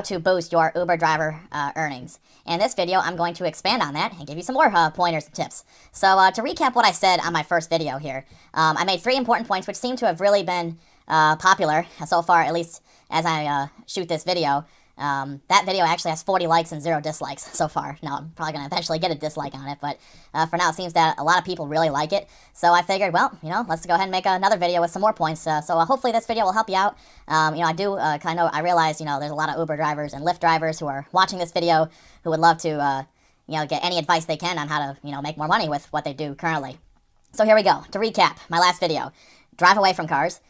to boost your Uber driver earnings. In this video, I'm going to expand on that and give you some more pointers and tips. So to recap what I said on my first video here, I made 3 important points which seem to have really been popular so far, at least as I shoot this video. That video actually has 40 likes and 0 dislikes so far. Now, I'm probably going to eventually get a dislike on it, but for now, it seems that a lot of people really like it. So I figured, well, let's go ahead and make another video with some more points. So hopefully this video will help you out. I realize, there's a lot of Uber drivers and Lyft drivers who are watching this video who would love to, get any advice they can on how to, make more money with what they do currently. So here we go. To recap my last video, drive away from cars.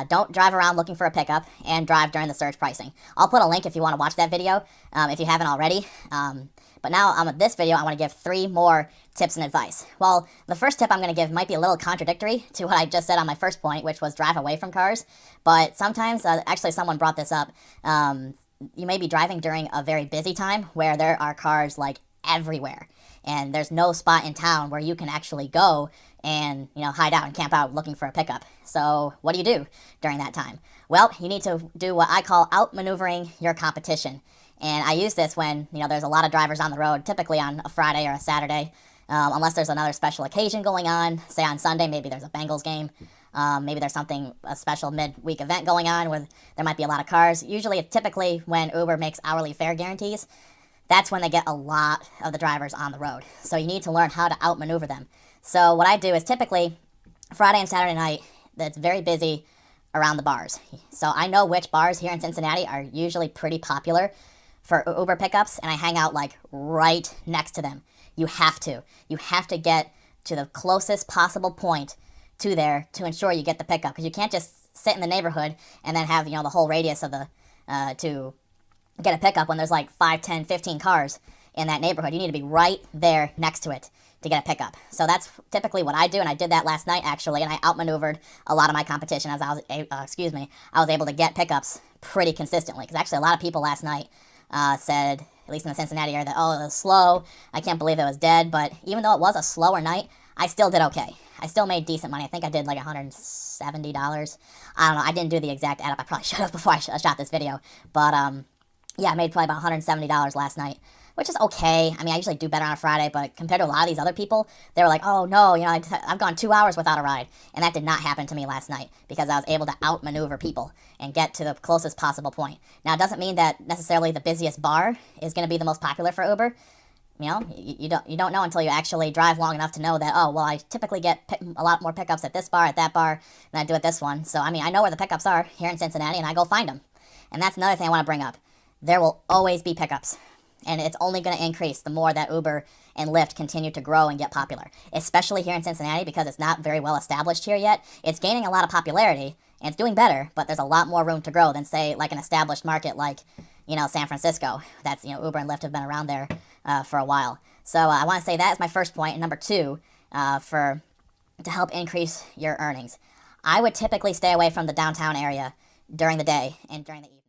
Don't drive around looking for a pickup, and drive during the surge pricing. I'll put a link if you want to watch that video, if you haven't already. But now, this video, I want to give 3 more tips and advice. Well, the first tip I'm going to give might be a little contradictory to what I just said on my first point, which was drive away from cars. But sometimes, actually someone brought this up, you may be driving during a very busy time where there are cars like everywhere. And there's no spot in town where you can actually go and, hide out and camp out looking for a pickup. So what do you do during that time? Well, you need to do what I call outmaneuvering your competition. And I use this when, there's a lot of drivers on the road, typically on a Friday or a Saturday, unless there's another special occasion going on. Say on Sunday, maybe there's a Bengals game. Maybe there's a special midweek event going on where there might be a lot of cars. Typically when Uber makes hourly fare guarantees, that's when they get a lot of the drivers on the road. So you need to learn how to outmaneuver them. So what I do is typically Friday and Saturday night, that's very busy around the bars. So I know which bars here in Cincinnati are usually pretty popular for Uber pickups, and I hang out like right next to them. You have to. You have to get to the closest possible point to there to ensure you get the pickup, because you can't just sit in the neighborhood and then have, the whole radius of the, to get a pickup when there's like 5, 10, 15 cars in that neighborhood. You need to be right there next to it to get a pickup. So that's typically what I do, and I did that last night actually, and I outmaneuvered a lot of my competition as I was able to get pickups pretty consistently, because actually a lot of people last night said, at least in the Cincinnati area, that, oh, it was slow, I can't believe it was dead. But even though it was a slower night, I still did okay. I still made decent money. I think I did like $170. I don't know, I didn't do the exact add up. I probably should have before I shot this video, but yeah, I made probably about $170 last night, which is okay. I mean, I usually do better on a Friday, but compared to a lot of these other people, they were like, oh no, I've gone 2 hours without a ride. And that did not happen to me last night, because I was able to outmaneuver people and get to the closest possible point. Now, it doesn't mean that necessarily the busiest bar is going to be the most popular for Uber. You don't know until you actually drive long enough to know that, oh, well, I typically get a lot more pickups at this bar, at that bar, than I do at this one. So, I mean, I know where the pickups are here in Cincinnati, and I go find them. And that's another thing I want to bring up. There will always be pickups, and it's only going to increase the more that Uber and Lyft continue to grow and get popular, especially here in Cincinnati, because it's not very well established here yet. It's gaining a lot of popularity, and it's doing better, but there's a lot more room to grow than, say, like an established market like, San Francisco. That's, Uber and Lyft have been around there for a while. So I want to say that is my first point. And number 2, to help increase your earnings, I would typically stay away from the downtown area during the day and during the evening.